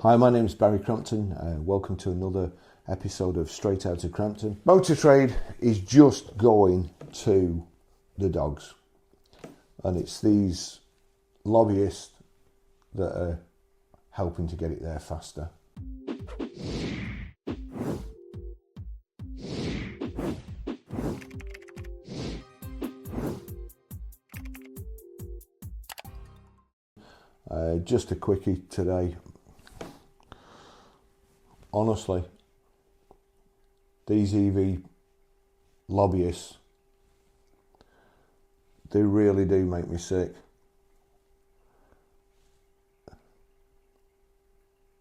Hi, my name is Barrie Crampton. Welcome to another episode of Straight Out of Crampton. Motor trade is just going to the dogs, and it's these lobbyists that are helping to get it there faster. Just a quickie today. Honestly, these EV lobbyists, they really do make me sick.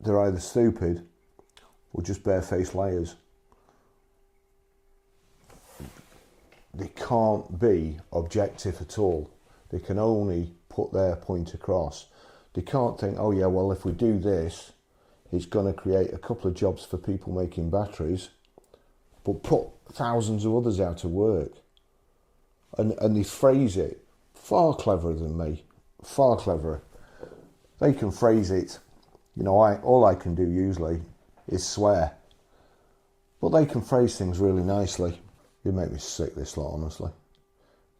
They're either stupid or just barefaced liars. They can't be objective at all. They can only put their point across. They can't think, oh yeah, well, if we do this, it's going to create a couple of jobs for people making batteries, but put thousands of others out of work. And they phrase it far cleverer than me, far cleverer. They can phrase it, all I can do usually is swear. But they can phrase things really nicely. They make me sick, this lot, honestly.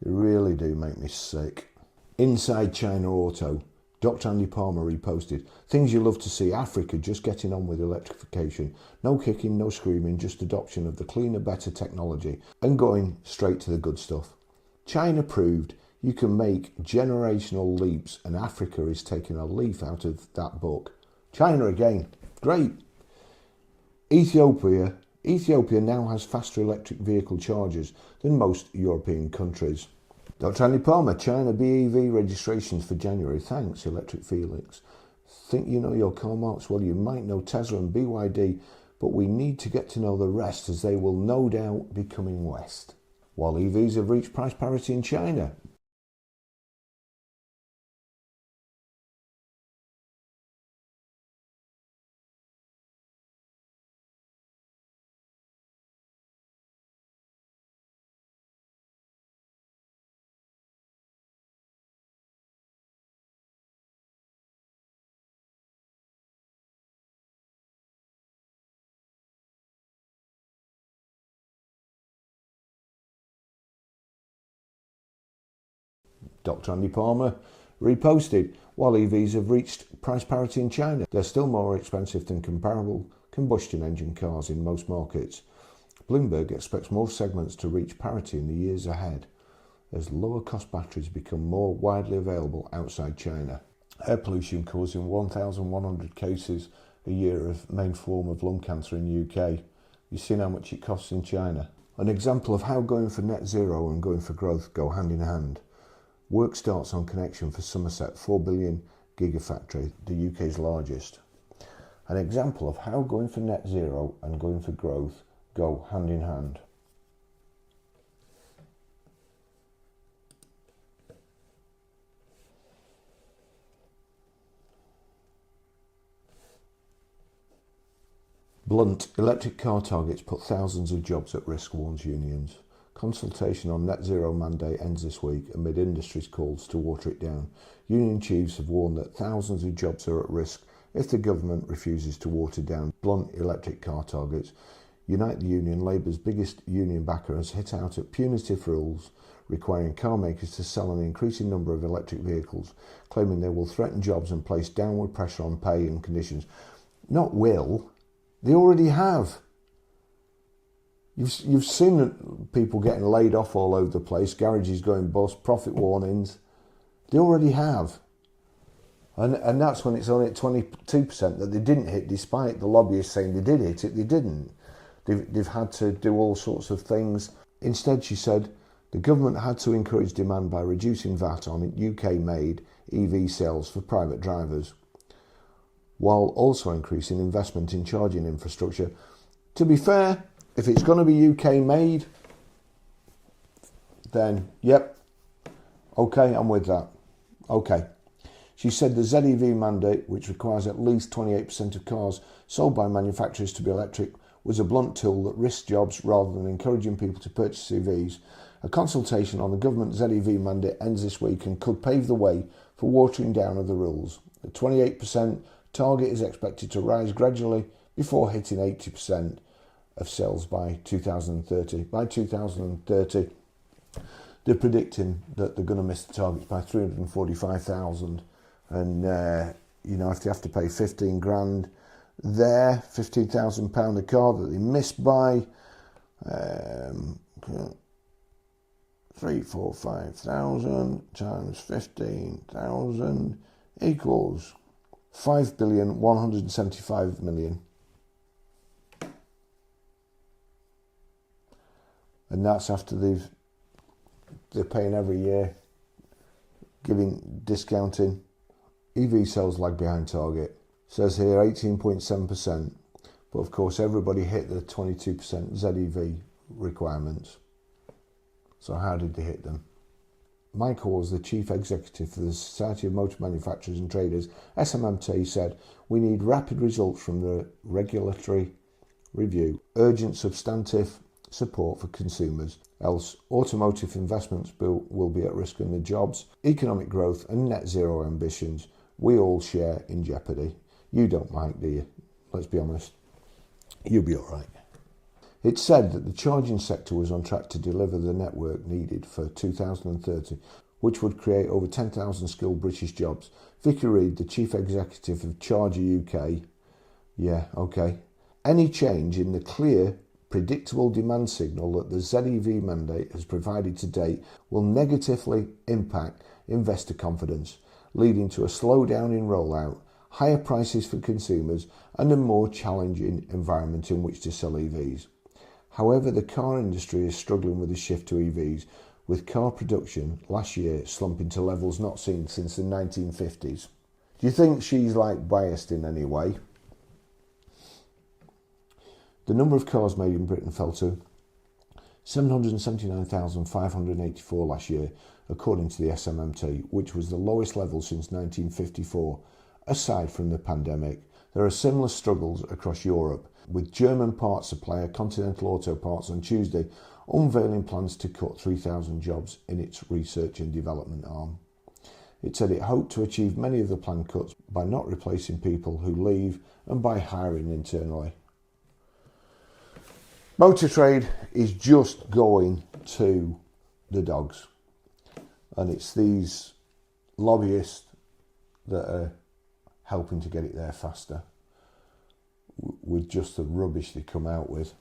They really do make me sick. Inside China Auto. Dr. Andy Palmer reposted, things you love to see, Africa just getting on with electrification. No kicking, no screaming, just adoption of the cleaner, better technology and going straight to the good stuff. China proved you can make generational leaps and Africa is taking a leaf out of that book. China again, great. Ethiopia now has faster electric vehicle chargers than most European countries. Dr. Andy Palmer, China BEV registrations for January. Thanks, Electric Felix. Think you know your car marks? Well, you might know Tesla and BYD, but we need to get to know the rest as they will no doubt be coming west. While EVs have reached price parity in China. Dr. Andy Palmer reposted, while EVs have reached price parity in China, they're still more expensive than comparable combustion engine cars in most markets. Bloomberg expects more segments to reach parity in the years ahead as lower cost batteries become more widely available outside China. Air pollution causing 1,100 cases a year of main form of lung cancer in the UK. You've seen how much it costs in China. An example of how going for net zero and going for growth go hand in hand. Work starts on connection for Somerset 4 billion gigafactory, the UK's largest. An example of how going for net zero and going for growth go hand in hand. Blunt, electric car targets put thousands of jobs at risk, warns unions. Consultation on net zero mandate ends this week amid industry's calls to water it down. Union chiefs have warned that thousands of jobs are at risk if the government refuses to water down blunt electric car targets. Unite the Union, Labour's biggest union backer, has hit out at punitive rules requiring car makers to sell an increasing number of electric vehicles, claiming they will threaten jobs and place downward pressure on pay and conditions. Not will, they already have. You've seen people getting laid off all over the place, garages going bust, profit warnings. They already have. And that's when it's only at 22% that they didn't hit, despite the lobbyists saying they did hit it, they didn't. They've had to do all sorts of things. Instead, she said, the government had to encourage demand by reducing VAT on UK-made EV sales for private drivers, while also increasing investment in charging infrastructure. To be fair, if it's going to be UK made, then yep, okay, I'm with that. Okay. She said the ZEV mandate, which requires at least 28% of cars sold by manufacturers to be electric, was a blunt tool that risks jobs rather than encouraging people to purchase EVs. A consultation on the government ZEV mandate ends this week and could pave the way for watering down of the rules. The 28% Target is expected to rise gradually before hitting 80% of sales by 2030. By 2030, they're predicting that they're going to miss the targets by 345,000. And, if they have to pay 15 grand there, £15,000 a car that they missed by 5,000 times 15,000 equals 5,175,000,000. And that's after they're paying every year, discounting. EV sales lag behind target. Says here 18.7%, but of course everybody hit the 22% ZEV requirements. So how did they hit them? Michael was the chief executive for the Society of Motor Manufacturers and Traders, SMMT, said, "We need rapid results from the regulatory review, urgent substantive support for consumers, else automotive investments will be at risk and the jobs, economic growth and net zero ambitions we all share in jeopardy." You don't, Mike, do you? Let's be honest. You'll be all right. It said that the charging sector was on track to deliver the network needed for 2030, which would create over 10,000 skilled British jobs. Vicky Reid, the chief executive of Charger UK, any change in the clear, predictable demand signal that the ZEV mandate has provided to date will negatively impact investor confidence, leading to a slowdown in rollout, higher prices for consumers, and a more challenging environment in which to sell EVs. However, the car industry is struggling with the shift to EVs, with car production last year slumping to levels not seen since the 1950s. Do you think she's biased in any way? The number of cars made in Britain fell to 779,584 last year, according to the SMMT, which was the lowest level since 1954. Aside from the pandemic, there are similar struggles across Europe, with German parts supplier Continental Auto Parts on Tuesday unveiling plans to cut 3,000 jobs in its research and development arm. It said it hoped to achieve many of the planned cuts by not replacing people who leave and by hiring internally. Motor trade is just going to the dogs, and it's these lobbyists that are helping to get it there faster with just the rubbish they come out with.